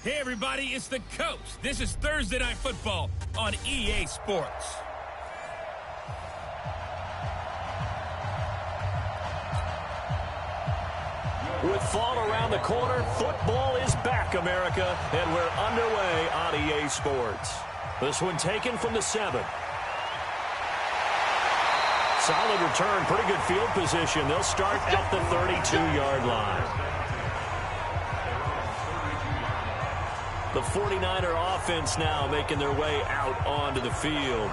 Hey everybody, it's the coach. This is Thursday Night Football on EA Sports. With fall around the corner, football is back, America, and we're underway on EA Sports. This one taken from the 7. Solid return, pretty good field position. They'll start at the 32-yard line. The 49er offense now making their way out onto the field.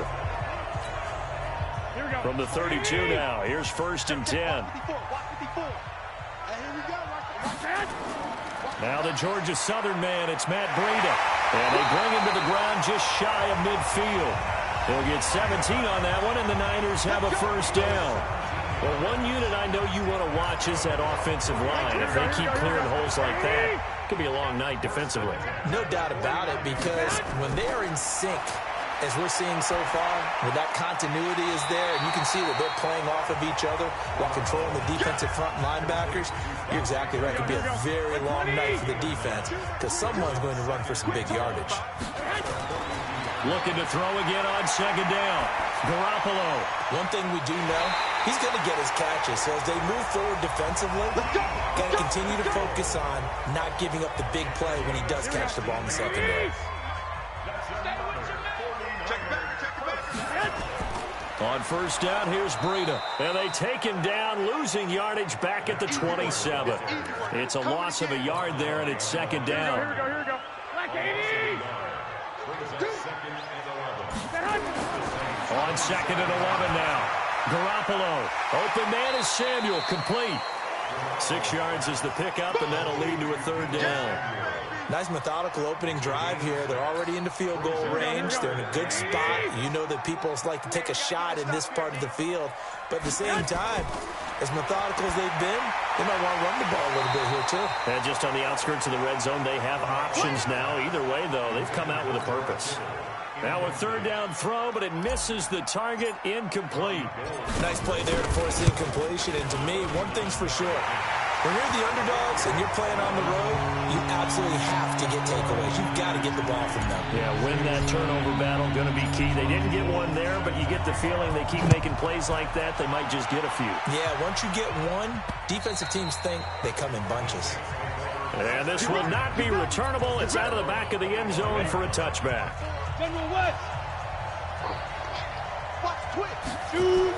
From the 32 now, here's 1st and 10. Now the Georgia Southern man, it's Matt Breida. And they bring him to the ground just shy of midfield. They'll get 17 on that one, and the Niners have a 1st down. Well, one unit I know you want to watch is that offensive line. If they keep clearing holes like that, it could be a long night defensively. No doubt about it, because when they are in sync, as we're seeing so far, where that continuity is there, and you can see that they're playing off of each other while controlling the defensive front linebackers, you're exactly right. It could be a very long night for the defense, because someone's going to run for some big yardage. Looking to throw again on 2nd down. Garoppolo. One thing we do know, he's going to get his catches. So as they move forward defensively, got to continue to focus on not giving up the big play when he does catch the ball in the secondary. On 1st down, here's Breida. And they take him down, losing yardage back at the 27. It's a loss of a yard there, and it's 2nd down. Here we go. Black 80. On 2nd and 11 now. Garoppolo. Open man is Samuel. Complete. 6 yards is the pickup, and that'll lead to a 3rd down. Nice methodical opening drive here. They're already into field goal range. They're in a good spot. You know that people like to take a shot in this part of the field. But at the same time, as methodical as they've been, they might want to run the ball a little bit here too. And just on the outskirts of the red zone, they have options now. Either way, though, they've come out with a purpose. Now a 3rd down throw, but it misses the target. Incomplete. Nice play there to force the incompletion. And to me, one thing's for sure. When you're the underdogs and you're playing on the road, you absolutely have to get takeaways. You've got to get the ball from them. Yeah, win that turnover battle, going to be key. They didn't get one there, but you get the feeling they keep making plays like that, they might just get a few. Yeah, once you get one, defensive teams think they come in bunches. And this will not be returnable. It's out of the back of the end zone for a touchback. General West. Watch twitch.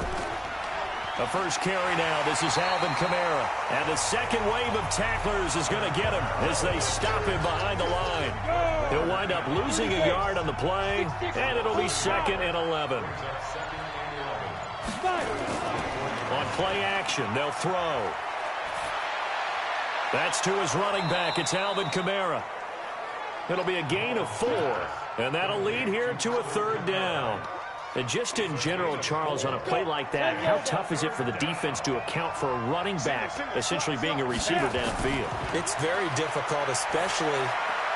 The first carry now. This is Alvin Kamara. And the second wave of tacklers is going to get him as they stop him behind the line. He'll wind up losing a yard on the play, and it'll be 2nd and 11. On play action, they'll throw. That's to his running back. It's Alvin Kamara. It'll be a gain of 4, and that'll lead here to a 3rd down. And just in general, Charles, on a play like that, how tough is it for the defense to account for a running back essentially being a receiver downfield? It's very difficult, especially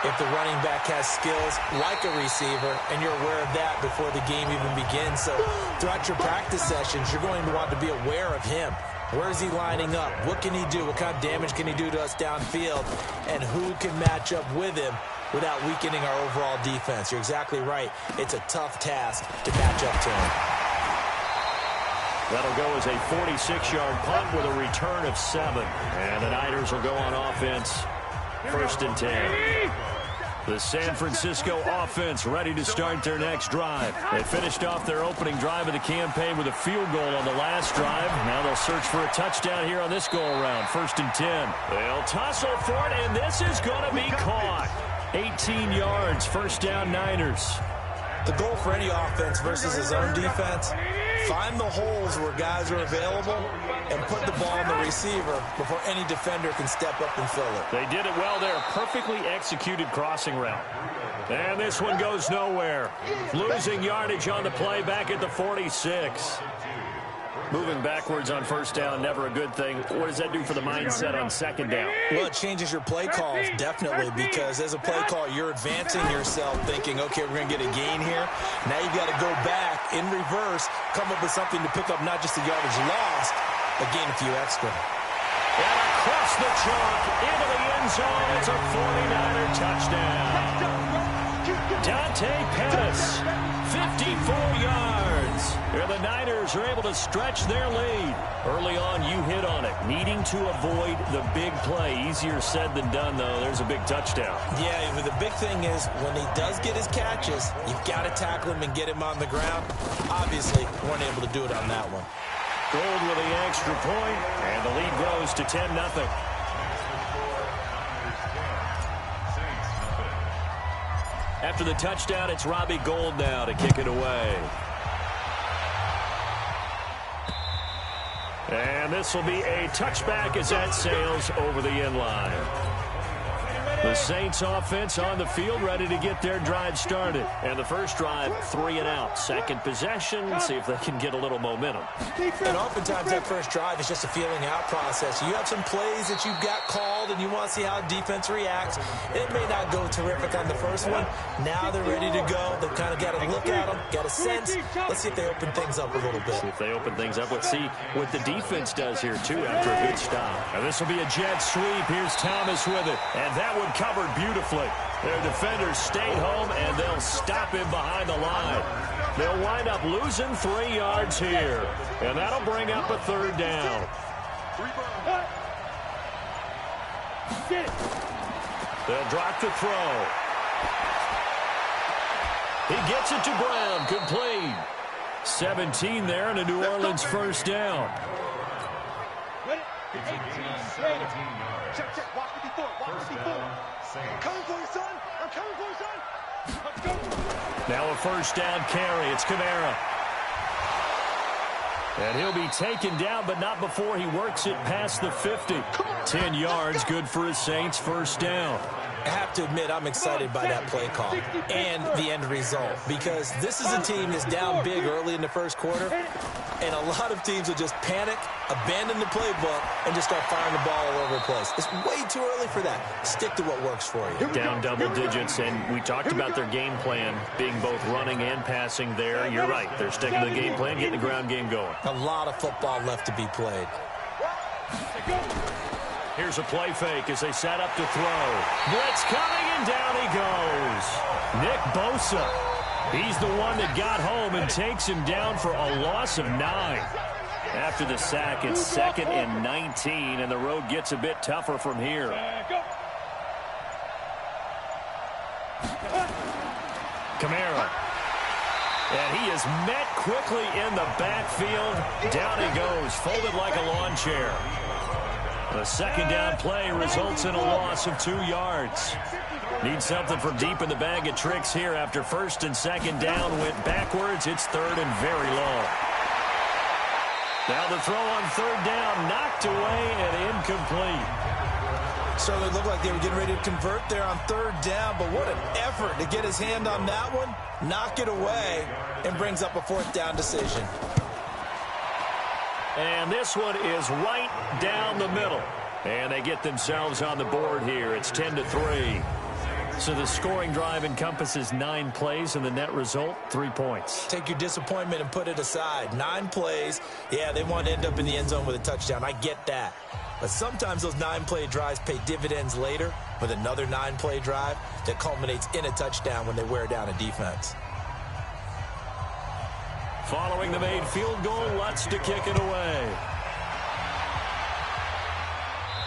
if the running back has skills like a receiver, and you're aware of that before the game even begins. So throughout your practice sessions, you're going to want to be aware of him. Where is he lining up? What can he do? What kind of damage can he do to us downfield? And who can match up with him without weakening our overall defense? You're exactly right. It's a tough task to match up to him. That'll go as a 46-yard punt with a return of 7. And the Niners will go on offense. 1st and 10. The San Francisco offense ready to start their next drive. They finished off their opening drive of the campaign with a field goal on the last drive. Now they'll search for a touchdown here on this go-around. 1st and 10. They'll tussle for it, and this is going to be caught. 18 yards, 1st down Niners. The goal for any offense versus his own defense, find the holes where guys are available and put the ball on the receiver before any defender can step up and fill it. They did it well there. Perfectly executed crossing route. And this one goes nowhere. Losing yardage on the play back at the 46. Moving backwards on 1st down, never a good thing. What does that do for the mindset on 2nd down? Well, it changes your play calls, definitely, because as a play call, you're advancing yourself thinking, okay, we're going to get a gain here. Now you've got to go back in reverse, come up with something to pick up not just the yardage lost, but gain a few extra. And across the chalk into the end zone. It's a 49er touchdown. Dante Pettis, 54 yards. Here the Niners are able to stretch their lead. Early on, you hit on it. Needing to avoid the big play. Easier said than done, though. There's a big touchdown. Yeah, but the big thing is when he does get his catches, you've got to tackle him and get him on the ground. Obviously, weren't able to do it on that one. Gold with the extra point, and the lead grows to 10-0. After the touchdown, it's Robbie Gould now to kick it away. And this will be a touchback as that sails over the end line. The Saints offense on the field, ready to get their drive started. And the first drive, 3 and out. Second possession, see if they can get a little momentum. And oftentimes that first drive is just a feeling out process. You have some plays that you've got called and you want to see how defense reacts. It may not go terrific on the first one. Now they're ready to go. They've kind of got to look at them, got a sense. Let's see if they open things up a little bit. See if they open things up. Let's see what the defense does here, too, after a good stop. And this will be a jet sweep. Here's Thomas with it. And that one covered beautifully. Their defenders stayed home, and they'll stop him behind the line. They'll wind up losing 3 yards here. And that'll bring up a third down. They'll drop the throw. He gets it to Brown. Complete. 17 there, and a New Orleans first down. Check. Watch me before. I'm coming for you, son. I'm coming for you, son. Let's go. Now a first down carry. It's Kamara. And he'll be taken down, but not before he works it past the 50. 10 yards, good for his Saints first down. I have to admit I'm excited by that play call and the end result because this is a team that's down big early in the first quarter, and a lot of teams will just panic, abandon the playbook, and just start firing the ball all over the place. It's way too early for that. Stick to what works for you. Down double digits, and we talked about their game plan being both running and passing there. You're right. They're sticking to the game plan, getting the ground game going. A lot of football left to be played. Here's a play fake as they set up to throw. Blitz coming, and down he goes. Nick Bosa. He's the one that got home and takes him down for a loss of 9. After the sack, it's 2nd and 19, and the road gets a bit tougher from here. Kamara. And he is met quickly in the backfield. Down he goes, folded like a lawn chair. The second down play results in a loss of 2 yards. Need something from deep in the bag of tricks here after first and second down went backwards. It's 3rd and very long. Now the throw on 3rd down, knocked away and incomplete. Certainly looked like they were getting ready to convert there on 3rd down, but what an effort to get his hand on that one, knock it away, and brings up a 4th down decision. And this one is right down the middle. And they get themselves on the board here. It's 10-3. So the scoring drive encompasses 9 plays, and the net result, 3 points. Take your disappointment and put it aside. 9 plays. Yeah, they want to end up in the end zone with a touchdown. I get that. But sometimes those 9-play drives pay dividends later with another 9-play drive that culminates in a touchdown when they wear down a defense. Following the made field goal, Lutz to kick it away.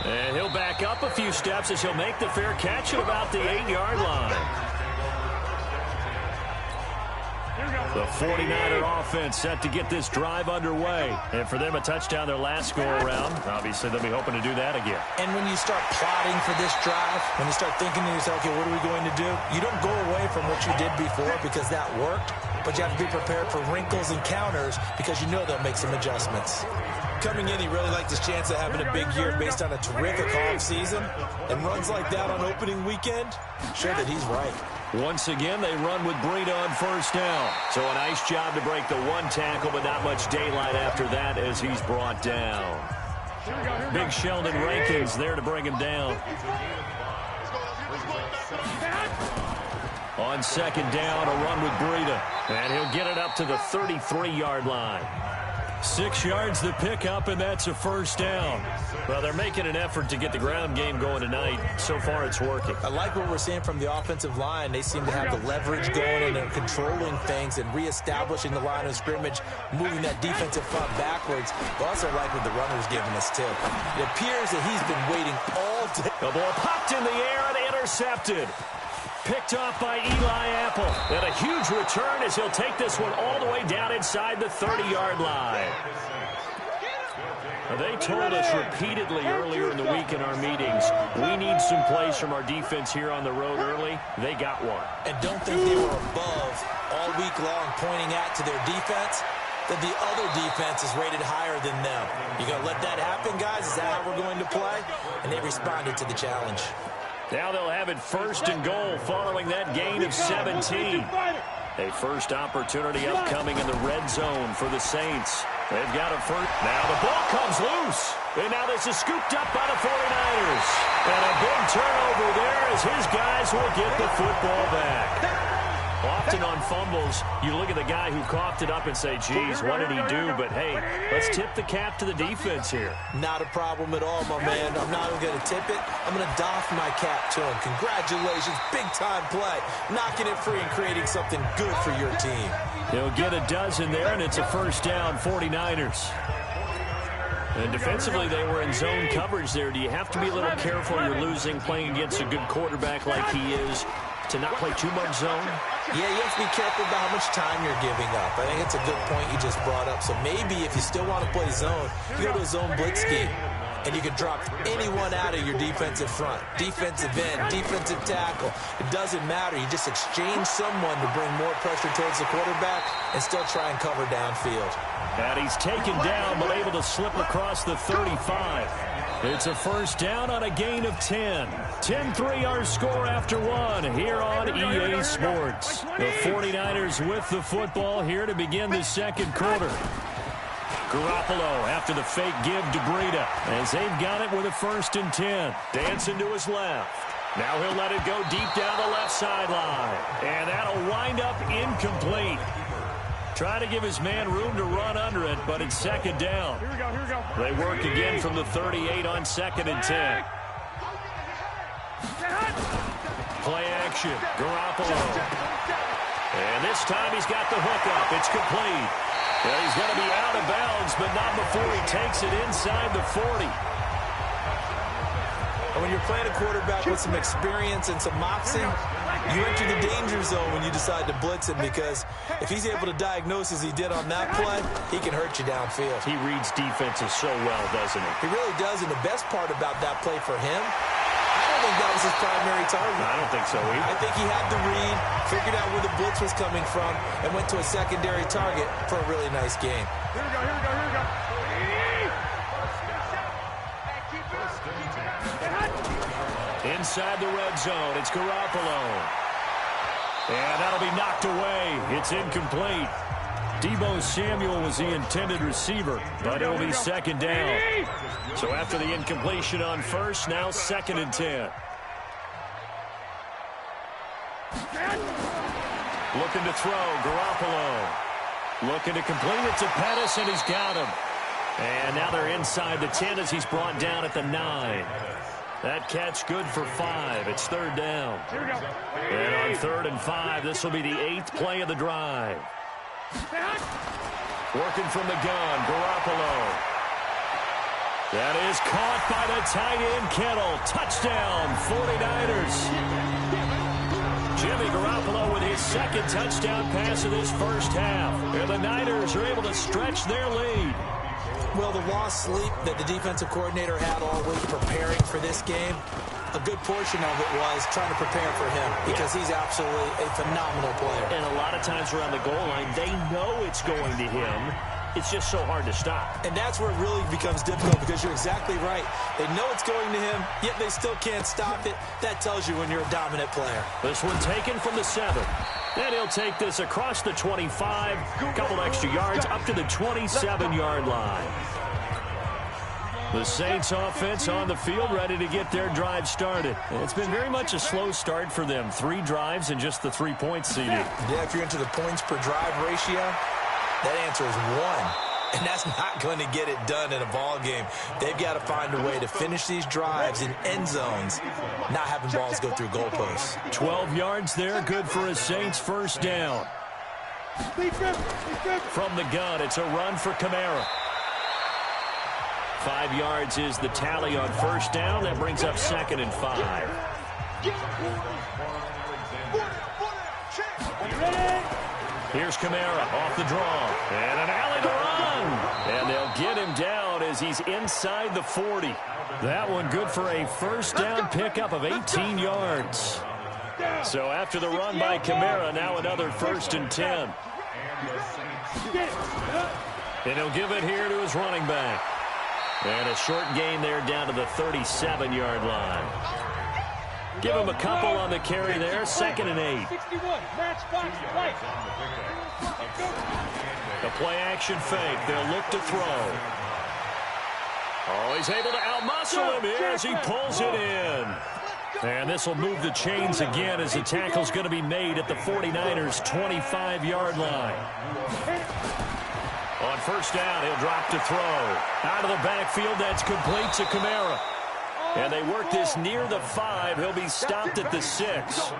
And he'll back up a few steps as he'll make the fair catch at about the 8-yard line. The 49er offense set to get this drive underway. And for them, a touchdown their last go-around. Obviously, they'll be hoping to do that again. And when you start plotting for this drive, when you start thinking to yourself, okay, what are we going to do? You don't go away from what you did before because that worked. But you have to be prepared for wrinkles and counters because you know they'll make some adjustments. Coming in, he really liked his chance of having a big year based on a terrific offseason. And runs like that on opening weekend show that he's right. Once again, they run with Breida on first down. So a nice job to break the 1 tackle, but not much daylight after that as he's brought down. Big Sheldon Rankins there to bring him down. On second down, a run with Breida. And he'll get it up to the 33-yard line. 6 yards the pickup, and that's a first down. Well, they're making an effort to get the ground game going tonight. So far, it's working. I like what we're seeing from the offensive line. They seem to have the leverage going, and they're controlling things and reestablishing the line of scrimmage, moving that defensive front backwards. I also like what the runner's giving us, too. It appears that he's been waiting all day. The ball popped in the air and intercepted. Picked off by Eli Apple. And a huge return as he'll take this one all the way down inside the 30-yard line. Now, they told us repeatedly earlier in the week in our meetings, we need some plays from our defense here on the road early. They got one. And don't think they were above all week long pointing at to their defense, that the other defense is rated higher than them. You going to let that happen, guys? Is that how we're going to play? And they responded to the challenge. Now they'll have it first and goal following that gain of 17. A first opportunity upcoming in the red zone for the Saints. They've got a first. Now the ball comes loose. And now this is scooped up by the 49ers. And a big turnover there as his guys will get the football back. Often on fumbles, you look at the guy who coughed it up and say, geez, what did he do? But, hey, let's tip the cap to the defense here. Not a problem at all, my man. I'm not even going to tip it. I'm going to doff my cap to him. Congratulations. Big-time play. Knocking it free and creating something good for your team. He'll get a dozen there, and it's a first down, 49ers. And defensively, they were in zone coverage there. Do you have to be a little careful? You're losing, playing against a good quarterback like he is, to not play too much zone? Yeah, you have to be careful about how much time you're giving up. I think it's a good point you just brought up. So maybe if you still want to play zone, you go to a zone blitz scheme. And you can drop anyone out of your defensive front. Defensive end, defensive tackle. It doesn't matter. You just exchange someone to bring more pressure towards the quarterback and still try and cover downfield. And he's taken down but able to slip across the 35. It's a first down on a gain of 10. 10-3 our score after one here on EA Sports. The 49ers with the football here to begin the second quarter. Garoppolo after the fake give to Breida as they've got it with a first and 10. Dancing to his left. Now he'll let it go deep down the left sideline. And that'll wind up incomplete. Trying to give his man room to run under it, but it's second down. Here we go. They work again from the 38 on second and 10. Play action. Garoppolo. And this time he's got the hook up. It's complete. Well, he's going to be out of bounds, but not before he takes it inside the 40. And when you're playing a quarterback with some experience and some moxie, you enter the danger zone when you decide to blitz him, because if he's able to diagnose as he did on that play, he can hurt you downfield. He reads defenses so well, doesn't he? He really does, and the best part about that play for him, I don't think that was his primary target. I don't think so either. I think he had the read, figured out where the blitz was coming from, and went to a secondary target for a really nice game. Here we go. Inside the red zone, it's Garoppolo. And that'll be knocked away. It's incomplete. Deebo Samuel was the intended receiver, but it'll be second down. So after the incompletion on first, now second and 10. Looking to throw, Garoppolo. Looking to complete it to Pettis, and he's got him. And now they're inside the 10 as he's brought down at the 9. That catch good for 5. It's third down. And on 3rd and 5, this will be the 8th play of the drive. Working from the gun, Garoppolo. That is caught by the tight end, Kittle. Touchdown, 49ers. Jimmy Garoppolo with his second touchdown pass of this first half. And the Niners are able to stretch their lead. Well, the lost sleep that the defensive coordinator had all week preparing for this game, a good portion of it was trying to prepare for him, because he's absolutely a phenomenal player. And a lot of times around the goal line, they know it's going to him. It's just so hard to stop. And that's where it really becomes difficult, because you're exactly right. They know it's going to him, yet they still can't stop it. That tells you when you're a dominant player. This one taken from the 7. And he'll take this across the 25, a couple extra yards, up to the 27-yard line. The Saints offense on the field, ready to get their drive started. And it's been very much a slow start for them. 3 drives and just the 3 points seeded. Yeah, if you're into the points per drive ratio, that answer is 1. And that's not going to get it done in a ball game. They've got to find a way to finish these drives in end zones, not having balls go through goalposts. 12 yards there, good for a Saints first down. From the gun, it's a run for Kamara. 5 yards is the tally on first down. That brings up 2nd and 5. Here's Kamara off the draw. And an alley to run. And they'll get him down as he's inside the 40. That one good for a first down pickup of 18 yards. So after the run by Kamara, now another 1st and 10. And he'll give it here to his running back. And a short gain there down to the 37-yard line. Give him a couple on the carry there. 2nd and 8. The play action fake. They'll look to throw. Oh, he's able to outmuscle him as he pulls it in. And this will move the chains again as the tackle's going to be made at the 49ers' 25-yard line. On first down, he'll drop to throw. Out of the backfield, that's complete to Kamara. And they work this near the 5. He'll be stopped at the 6.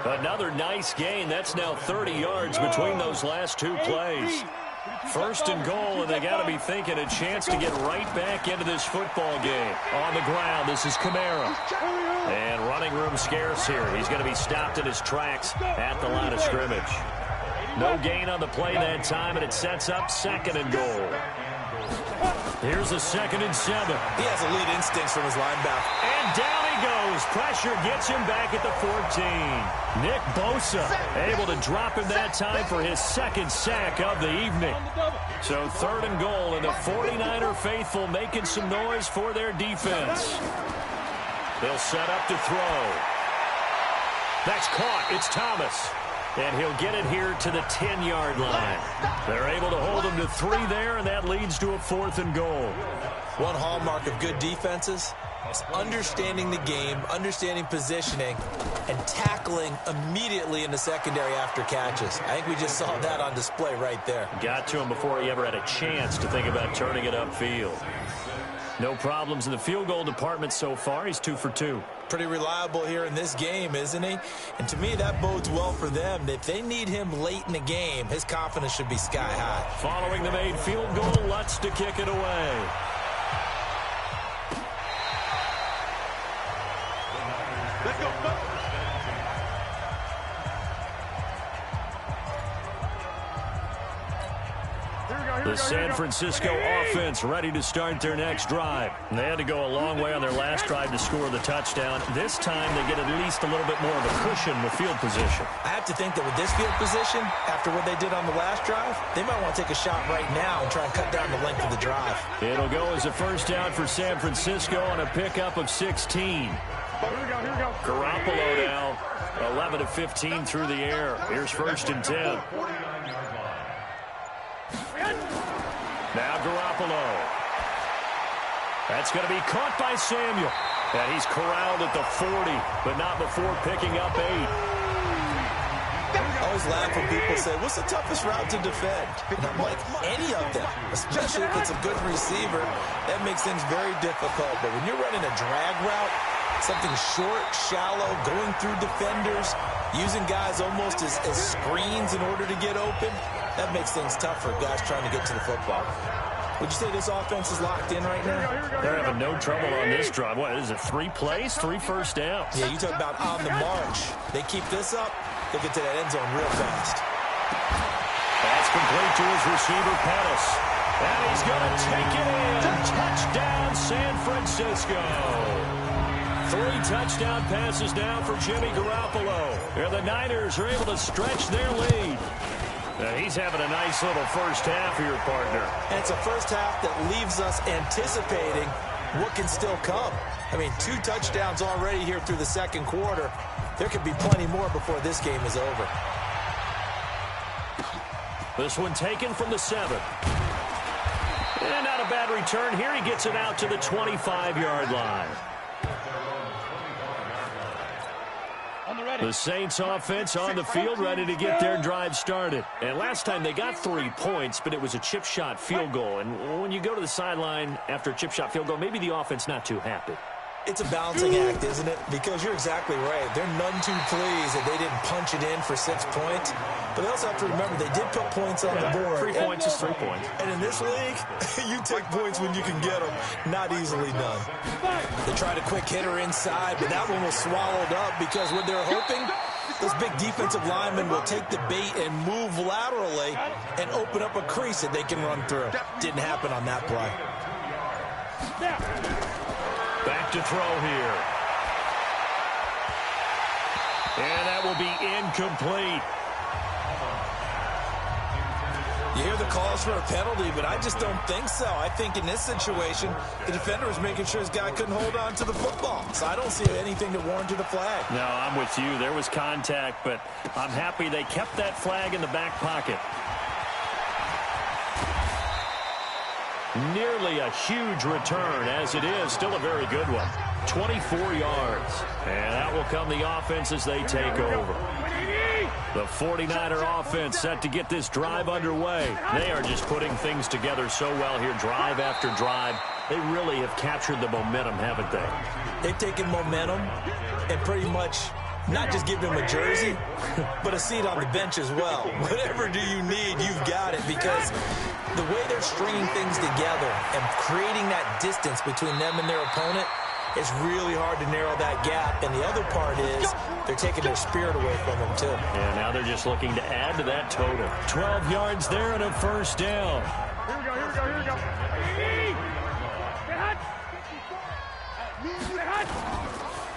Another nice gain. That's now 30 yards between those last 2 plays. 1st and goal, and they got to be thinking a chance to get right back into this football game. On the ground, this is Kamara. And running room scarce here. He's going to be stopped in his tracks at the line of scrimmage. No gain on the play that time, and it sets up 2nd and goal. Here's a 2nd and 7. He has elite instincts from his linebacker. And down he goes. Pressure gets him back at the 14. Nick Bosa able to drop him that time for his 2nd sack of the evening. So 3rd and goal, and the 49er faithful making some noise for their defense. They'll set up to throw. That's caught. It's Thomas. And he'll get it here to the 10-yard line. They're able to hold him to 3 there, and that leads to a 4th and goal. One hallmark of good defenses is understanding the game, understanding positioning, and tackling immediately in the secondary after catches. I think we just saw that on display right there. Got to him before he ever had a chance to think about turning it upfield. No problems in the field goal department so far. He's 2 for 2. Pretty reliable here in this game, isn't he? And to me, that bodes well for them. If they need him late in the game, his confidence should be sky high. Following the made field goal, Lutz to kick it away. Let's go. The San Francisco offense ready to start their next drive. They had to go a long way on their last drive to score the touchdown. This time they get at least a little bit more of a cushion with field position. I have to think that with this field position, after what they did on the last drive, they might want to take a shot right now and try and cut down the length of the drive. It'll go as a first down for San Francisco on a pickup of 16. Here we go. Garoppolo now, 11 of 15 through the air. Here's 1st and 10. Now Garoppolo. That's going to be caught by Samuel. And he's corralled at the 40, but not before picking up 8. I always laugh when people say, what's the toughest route to defend? And I'm like, any of them, especially if it's a good receiver. That makes things very difficult. But when you're running a drag route, something short, shallow, going through defenders, using guys almost as screens in order to get open, that makes things tough for guys trying to get to the football. Would you say this offense is locked in right now? They're having no trouble on this drive. What is it, 3 plays, 3 first downs? Yeah, you talk about on the march. They keep this up, they'll get to that end zone real fast. That's complete to his receiver, Pettis. And he's going to take it in. Touchdown, San Francisco. 3 touchdown passes now for Jimmy Garoppolo. And the Niners are able to stretch their lead. He's having a nice little first half here, partner. And it's a first half that leaves us anticipating what can still come. I mean, 2 touchdowns already here through the second quarter. There could be plenty more before this game is over. This one taken from the 7. And not a bad return here. He gets it out to the 25-yard line. The Saints offense on the field, ready to get their drive started. And last time they got 3 points, but it was a chip shot field goal. And when you go to the sideline after a chip shot field goal, maybe the offense not too happy. It's a balancing act, isn't it? Because you're exactly right. They're none too pleased that they didn't punch it in for 6 points. But they also have to remember they did put points on the board. 3 points is 3 points. And in this league, you take points when you can get them. Not easily done. They tried a quick hitter inside, but that one was swallowed up because what they're hoping, this big defensive lineman will take the bait and move laterally and open up a crease that they can run through. Didn't happen on that play. Back to throw here. And that will be incomplete. You hear the calls for a penalty, but I just don't think so. I think in this situation, the defender was making sure his guy couldn't hold on to the football. So I don't see anything that warranted a flag. No, I'm with you. There was contact, but I'm happy they kept that flag in the back pocket. Nearly a huge return, as it is. Still a very good one. 24 yards. And that will come the offense as they take over. The 49er offense set to get this drive underway. They are just putting things together so well here, drive after drive. They really have captured the momentum, haven't they? They've taken momentum and pretty much not just give him a jersey, but a seat on the bench as well. Whatever do you need, you've got it, because the way they're stringing things together and creating that distance between them and their opponent, it's really hard to narrow that gap. And the other part is they're taking their spirit away from them, too. And now they're just looking to add to that total. 12 yards there and a first down. Here we go, here we go, here we go.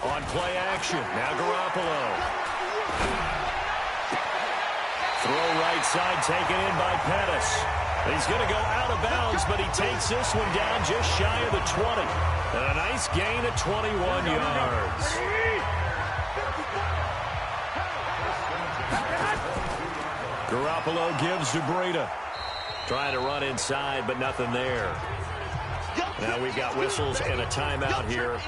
On play action, now Garoppolo. Throw right side, taken in by Pettis. He's going to go out of bounds, but he takes this one down just shy of the 20. And a nice gain of 21 yards. Garoppolo gives to Breida. Trying to run inside, but nothing there. Now we've got whistles and a timeout here.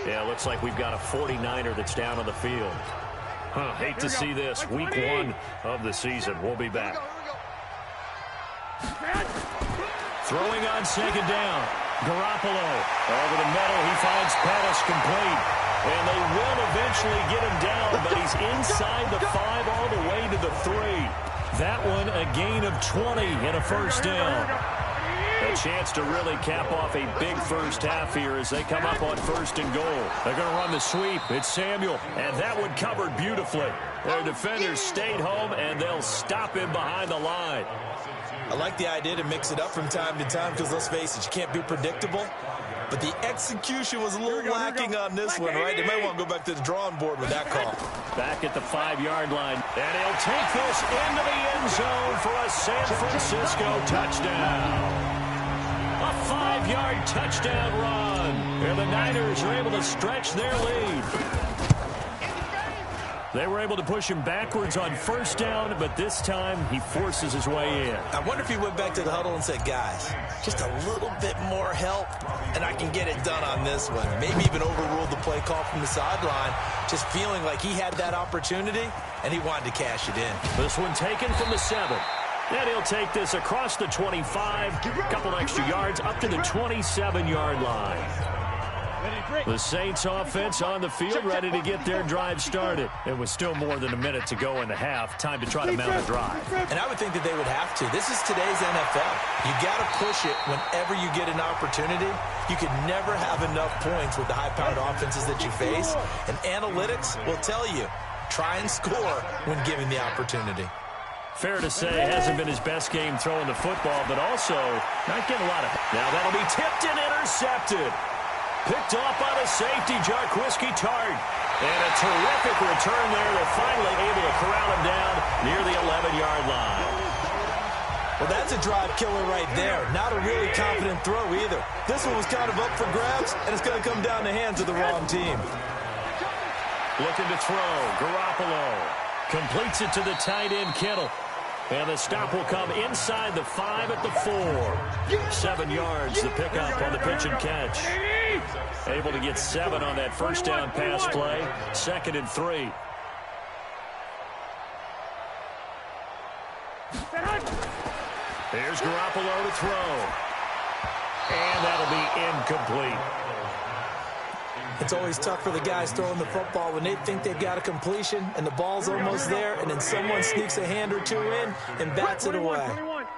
Yeah, looks like we've got a 49er that's down on the field. Hate to see this. Week 1 of the season. We'll be back. Throwing on second down. Garoppolo over the middle. He finds Pettis complete. And they will eventually get him down, but he's inside the 5 all the way to the 3. That one a gain of 20 and a first down. A chance to really cap off a big first half here as they come up on 1st and goal. They're going to run the sweep. It's Samuel, and that one covered beautifully. Their defenders stayed home, and they'll stop him behind the line. I like the idea to mix it up from time to time because, let's face it, you can't be predictable. But the execution was a little lacking on this one, right? They might want to go back to the drawing board with that call. Back at the 5-yard line. And he'll take this into the end zone for a San Francisco touchdown. A 5-yard touchdown run. And the Niners are able to stretch their lead. They were able to push him backwards on 1st down, but this time he forces his way in. I wonder if he went back to the huddle and said, guys, just a little bit more help, and I can get it done on this one. Maybe even overruled the play call from the sideline, just feeling like he had that opportunity, and he wanted to cash it in. This one taken from the 7. And he'll take this across the 25, a couple extra yards, up to the 27-yard line. The Saints offense on the field, ready to get their drive started. It was still more than a minute to go in the half. Time to try to mount a drive. And I would think that they would have to. This is today's NFL. You got to push it whenever you get an opportunity. You could never have enough points with the high-powered offenses that you face. And analytics will tell you, try and score when given the opportunity. Fair to say, hasn't been his best game throwing the football, but also not getting a lot of... Now that'll be tipped and intercepted. Picked off by the safety, Jarquiski Tart. And a terrific return there. They're finally able to corral him down near the 11-yard line. Well, that's a drive killer right there. Not a really confident throw either. This one was kind of up for grabs, and it's going to come down the hands of the wrong team. Looking to throw. Garoppolo completes it to the tight end, Kittle. And the stop will come inside the 5 at the 4. 7 yards, the pickup on the pitch and catch. Able to get 7 on that first down pass play. 2nd and 3. Here's Garoppolo to throw. And that'll be incomplete. It's always tough for the guys throwing the football when they think they've got a completion and the ball's almost there, and then someone sneaks a hand or two in and bats it away.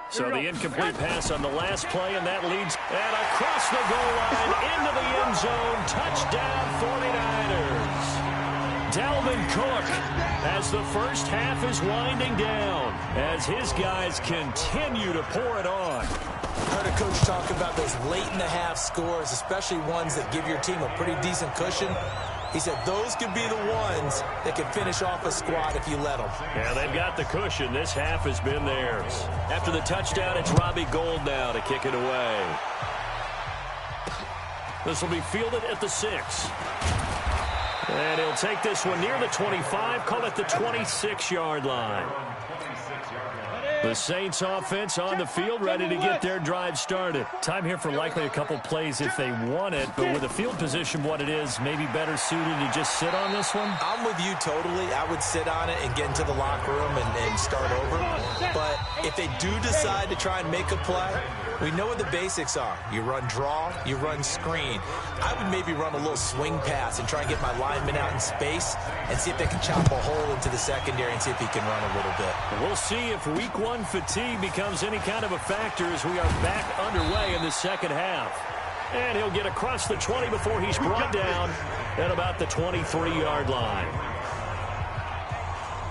So the incomplete pass on the last play, and that leads and across the goal line into the end zone. Touchdown 49ers. Dalvin Cook as the first half is winding down as his guys continue to pour it on. I heard a coach talk about those late-in-the-half scores, especially ones that give your team a pretty decent cushion. He said those could be the ones that could finish off a squad if you let them. Yeah, they've got the cushion. This half has been theirs. After the touchdown, it's Robbie Gould now to kick it away. This will be fielded at the 6. And he'll take this one near the 25, call it the 26-yard line. The Saints offense on the field, ready to get their drive started. Time here for likely a couple plays if they want it, but with the field position what it is, maybe better suited to just sit on this one? I'm with you totally. I would sit on it and get into the locker room and start over. But if they do decide to try and make a play, we know what the basics are. You run draw, you run screen. I would maybe run a little swing pass and try and get my lineman out in space and see if they can chop a hole into the secondary and see if he can run a little bit. We'll see if week 1 fatigue becomes any kind of a factor as we are back underway in the second half. And he'll get across the 20 before he's brought down at about the 23-yard line.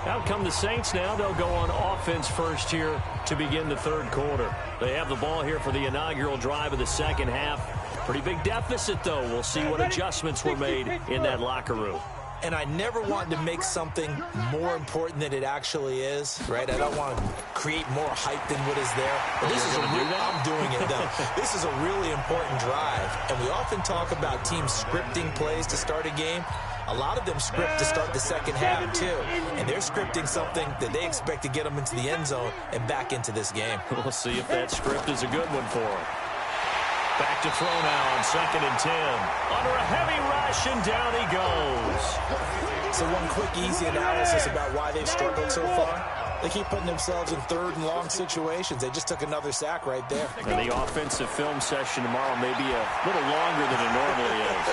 Out come the Saints now. They'll go on offense first here to begin the third quarter. They have the ball here for the inaugural drive of the second half. Pretty big deficit, though. We'll see what adjustments were made in that locker room. And I never want to make something more important than it actually is, right? I don't want to create more hype than what is there. But this is I'm doing it, though. This is a really important drive. And we often talk about teams scripting plays to start a game. A lot of them script to start the second half, too. And they're scripting something that they expect to get them into the end zone and back into this game. We'll see if that script is a good one for them. Back to throw now on 2nd and 10. Under a heavy rush, and down he goes. So one quick, easy analysis about why they've struggled so far. They keep putting themselves in third and long situations. They just took another sack right there. And the offensive film session tomorrow may be a little longer than it normally is.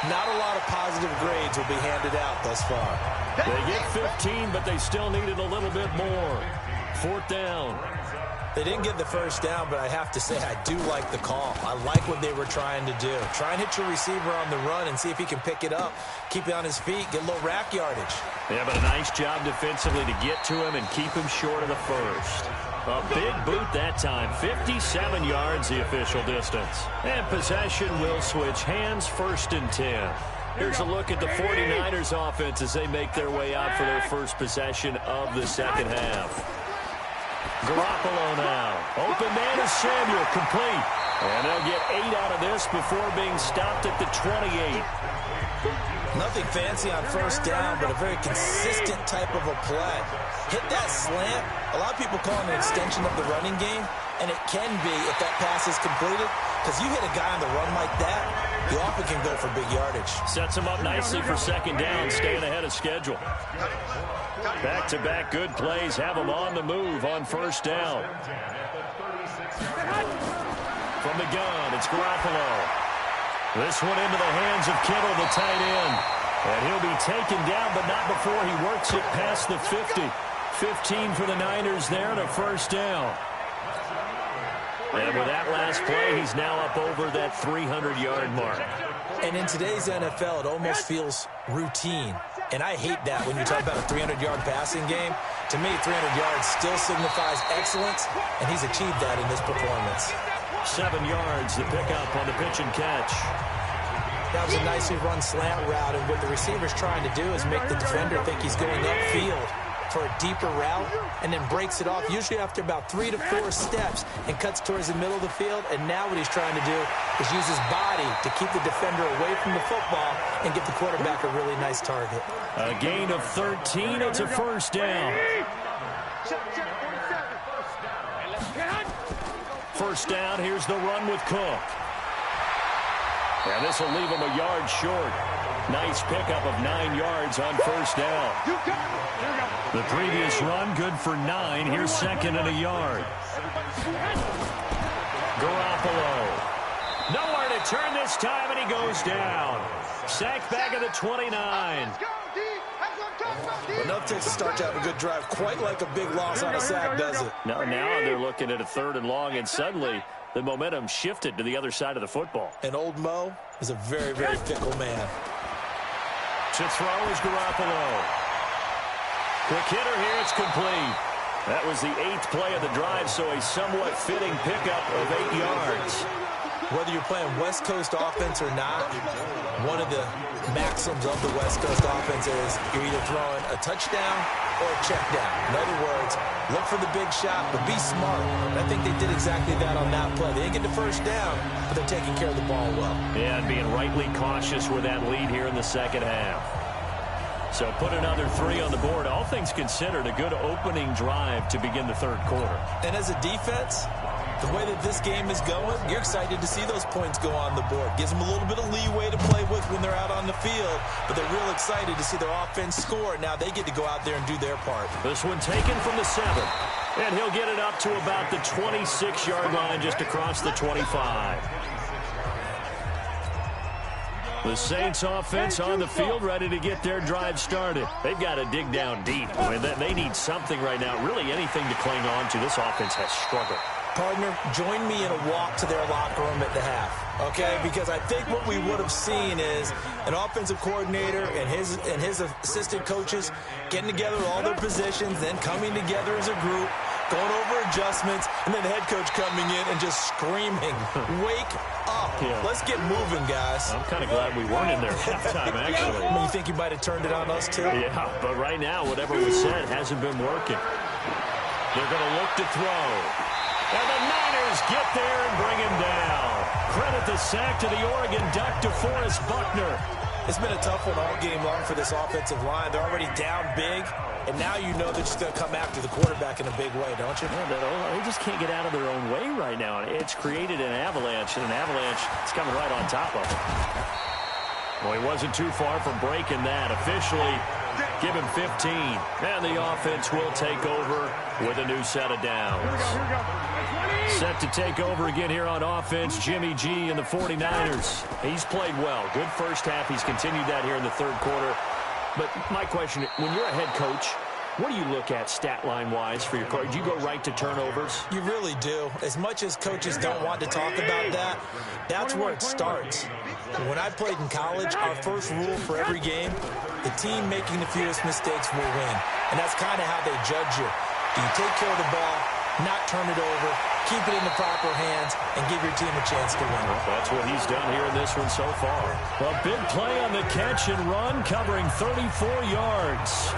Not a lot of positive grades will be handed out thus far. They get 15, but they still needed a little bit more. 4th down. They didn't get the first down, but I have to say I do like the call. I like what they were trying to do. Try and hit your receiver on the run and see if he can pick it up, keep it on his feet, get a little rack yardage. Yeah, but a nice job defensively to get to him and keep him short of the first. A big boot that time. 57 yards the official distance. And possession will switch hands. 1st and 10. Here's a look at the 49ers offense as they make their way out for their first possession of the second half. Garoppolo now. Open man is Samuel, complete. And they'll get 8 out of this before being stopped at the 28. Nothing fancy on first down, but a very consistent type of a play. Hit that slant. A lot of people call it an extension of the running game, and it can be if that pass is completed, because you hit a guy on the run like that, you often can go for big yardage. Sets him up nicely for 2nd down, staying ahead of schedule. Back-to-back good plays have him on the move on 1st down. From the gun, it's Garoppolo. This one into the hands of Kittle, the tight end. And he'll be taken down, but not before he works it past the 50. 15 for the Niners there and a 1st down. And with that last play, he's now up over that 300-yard mark. And in today's NFL, it almost feels routine. And I hate that when you talk about a 300-yard passing game. To me, 300 yards still signifies excellence, and he's achieved that in this performance. 7 yards, the pickup on the pitch and catch. That was a nicely run slant route, and what the receiver's trying to do is make the defender think he's going upfield for a deeper route, and then breaks it off, usually after about 3 to 4 steps, and cuts towards the middle of the field. And now what he's trying to do is use his body to keep the defender away from the football and get the quarterback a really nice target. A gain of 13. It's a 1st down. 1st down. Here's the run with Cook. And this will leave him a yard short. Nice pickup of 9 yards on 1st down. The previous run good for 9. Here's 2nd and a yard. Garoppolo. Nowhere to turn this time, and he goes down. Sacked back at the 29. Enough to start to have a good drive. Quite like a big loss on a sack, does it? Now they're looking at a 3rd and long, and suddenly the momentum shifted to the other side of the football. And old Mo is a very, very fickle man. To throw is Garoppolo. Quick hitter here, it's complete. That was the 8th play of the drive, so a somewhat fitting pickup of 8 yards. Whether you're playing West Coast offense or not, one of the maxims of the West Coast offense is you're either throwing a touchdown or a check down. In other words, look for the big shot, but be smart. And I think they did exactly that on that play. They didn't get the first down, but they're taking care of the ball well. Yeah, and being rightly cautious with that lead here in the second half. So put another 3 on the board. All things considered, a good opening drive to begin the 3rd quarter. And as a defense, the way that this game is going, you're excited to see those points go on the board. Gives them a little bit of leeway to play with when they're out on the field, but they're real excited to see their offense score. Now they get to go out there and do their part. This one taken from the 7. And he'll get it up to about the 26-yard line, just across the 25. The Saints offense on the field, ready to get their drive started. They've got to dig down deep. I mean, they need something right now, really anything to cling on to. This offense has struggled. Partner, join me in a walk to their locker room at the half, okay? Because I think what we would have seen is an offensive coordinator and his assistant coaches getting together all their positions, then coming together as a group, going over adjustments, and then the head coach coming in and just screaming, wake up. Yeah. Let's get moving, guys. I'm kind of glad we weren't in there at halftime, actually. I mean, you think you might have turned it on us, too? Yeah, but right now, whatever was said hasn't been working. They're going to look to throw. And the Niners get there and bring him down. Credit the sack to the Oregon Duck, DeForest Buckner. It's been a tough one all game long for this offensive line. They're already down big, and now you know they're just going to come after the quarterback in a big way, don't you? Yeah, they just can't get out of their own way right now. It's created an avalanche, and an avalanche is coming right on top of them. Well, he wasn't too far from breaking that. Officially, give him 15. And the offense will take over with a new set of downs. Set to take over again here on offense, Jimmy G and the 49ers. He's played well. Good first half. He's continued that here in the 3rd quarter. But my question, when you're a head coach, what do you look at stat line-wise for your coach? Do you go right to turnovers? You really do. As much as coaches don't want to talk about that, that's where it starts. When I played in college, our first rule for every game, the team making the fewest mistakes will win. And that's kind of how they judge you. Do you take care of the ball, not turn it over, keep it in the proper hands, and give your team a chance to win? That's what he's done here in this one so far. A big play on the catch and run, covering 34 yards.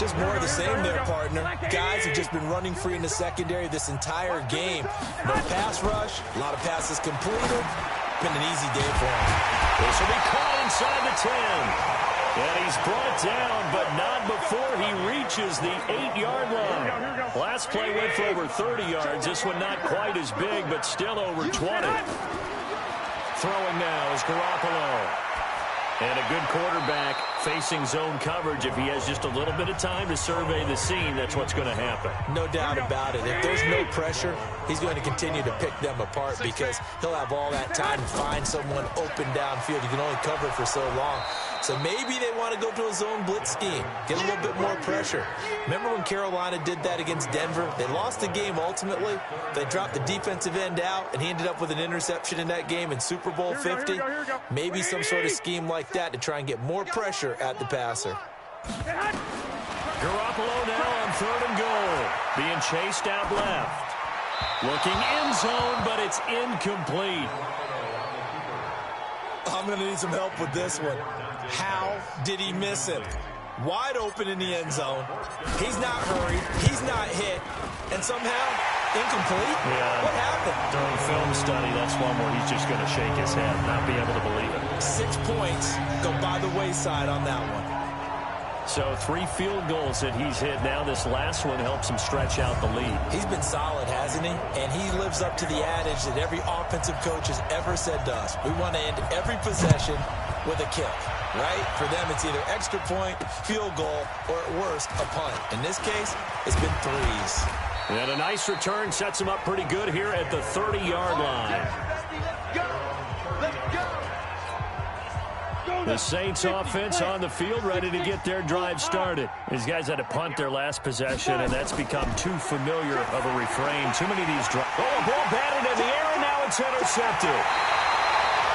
Just more of the same there, partner. Guys have just been running free in the secondary this entire game. No pass rush, a lot of passes completed. Been an easy day for him. This will be caught inside the 10. And he's brought down, but not before he reaches the 8-yard line. Last play went for over 30 yards. This one not quite as big, but still over 20. Throwing now is Garoppolo. And a good quarterback facing zone coverage. If he has just a little bit of time to survey the scene, that's what's going to happen. No doubt about it. If there's no pressure, he's going to continue to pick them apart because he'll have all that time to find someone open downfield. You can only cover for so long. So maybe they want to go to a zone blitz scheme, get a little bit more pressure. Remember when Carolina did that against Denver? They lost the game ultimately. They dropped the defensive end out, and he ended up with an interception in that game in Super Bowl 50. Maybe some sort of scheme like that to try and get more pressure at the passer. Garoppolo now on 3rd and goal. Being chased out left. Looking end zone, but it's incomplete. I'm going to need some help with this one. How did he miss him? Wide open in the end zone. He's not hurried. He's not hit. And somehow, incomplete? Yeah. What happened? During film study, that's one where he's just going to shake his head, not be able to believe it. 6 points go by the wayside on that one. So 3 field goals that he's hit. Now this last one helps him stretch out the lead. He's been solid, hasn't he? And he lives up to the adage that every offensive coach has ever said to us. We want to end every possession with a kick, right? For them, it's either extra point, field goal, or at worst, a punt. In this case, it's been threes. And a nice return sets him up pretty good here at the 30-yard line. The Saints offense on the field, ready to get their drive started. These guys had to punt their last possession, and that's become too familiar of a refrain. Too many of these drives. Oh, a ball batted in the air, and now it's intercepted.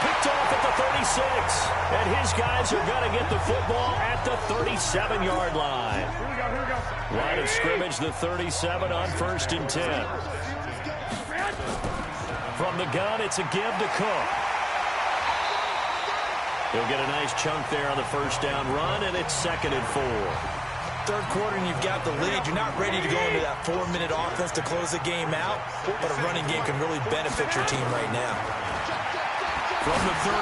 Picked off at the 36. And his guys are going to get the football at the 37-yard line. Line of scrimmage, the 37 on 1st and 10. From the gun, it's a give to Cook. He'll get a nice chunk there on the first down run, and it's 2nd and 4. Third quarter, and you've got the lead. You're not ready to go into that 4-minute offense to close the game out, but a running game can really benefit your team right now. From the 31,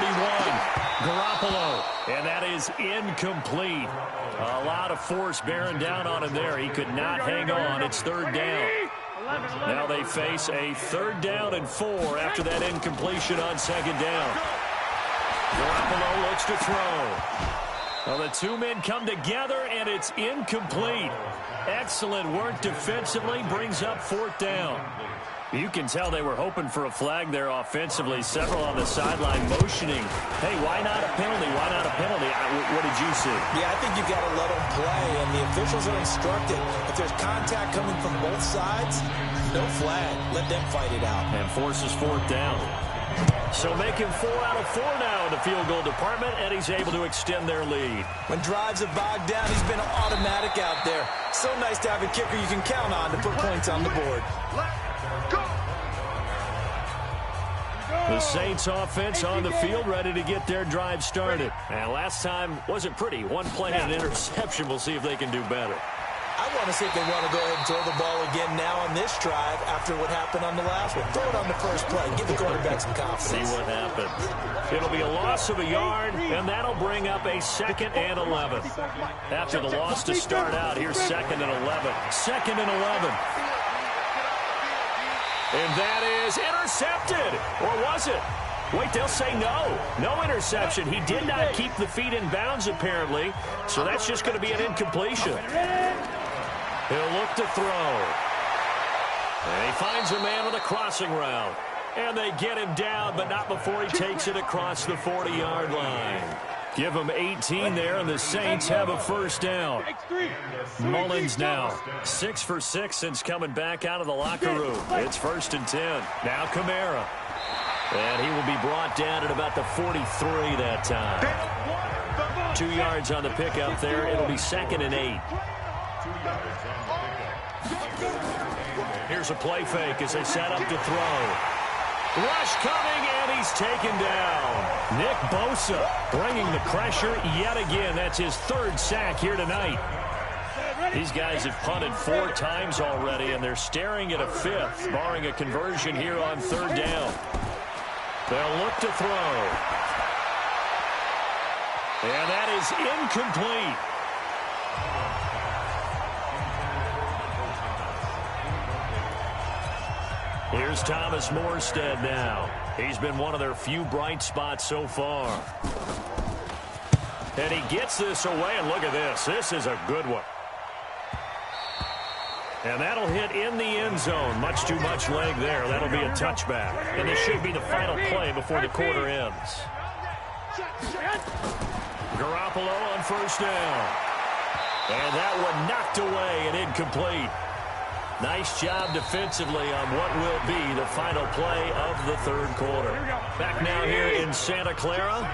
Garoppolo, and that is incomplete. A lot of force bearing down on him there. He could not hang on. It's 3rd down. Now they face a 3rd down and 4 after that incompletion on 2nd down. Garoppolo looks to throw. Well, the two men come together, and it's incomplete. Excellent work defensively, brings up 4th down. You can tell they were hoping for a flag there offensively. Several on the sideline motioning. Hey, why not a penalty? Why not a penalty? What did you see? Yeah, I think you've got to let them play, and the officials are instructed. If there's contact coming from both sides, no flag. Let them fight it out. And forces 4th down. So making 4 out of 4 now in the field goal department, and he's able to extend their lead. When drives have bogged down, he's been automatic out there. So nice to have a kicker you can count on to put points on the board. The Saints offense on the field, ready to get their drive started. And last time wasn't pretty. One play and an interception. We'll see if they can do better. I want to see if they want to go ahead and throw the ball again now on this drive after what happened on the last one. Throw it on the first play. Give the quarterback some confidence. See what happens. It'll be a loss of a yard, and that'll bring up a 2nd and 11. After the loss to start out, here's 2nd and 11. 2nd and 11. And that is intercepted. Or was it? Wait, they'll say no. No interception. He did not keep the feet in bounds, apparently. So that's just going to be an incompletion. He'll look to throw. And he finds a man on the crossing route. And they get him down, but not before he takes it across the 40-yard line. Give him 18 there, and the Saints have a 1st down. Mullins now 6 for 6 since coming back out of the locker room. It's 1st and 10. Now Kamara. And he will be brought down at about the 43 that time. 2 yards on the pickup there. It'll be 2nd and 8. Here's a play fake as they set up to throw. Rush coming, and he's taken down. Nick Bosa bringing the pressure yet again. That's his 3rd sack here tonight. These guys have punted 4 times already, and they're staring at a 5th, barring a conversion here on 3rd down. They'll look to throw. And that is incomplete. Here's Thomas Morstead now. He's been one of their few bright spots so far. And he gets this away, and look at this. This is a good one. And that'll hit in the end zone. Much too much leg there. That'll be a touchback. And this should be the final play before the quarter ends. Garoppolo on 1st down. And that one knocked away and incomplete. Nice job defensively on what will be the final play of the 3rd quarter. Back now here in Santa Clara.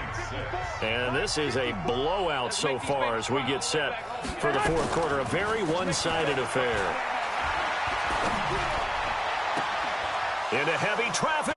And this is a blowout so far as we get set for the 4th quarter. A very one-sided affair. Into heavy traffic.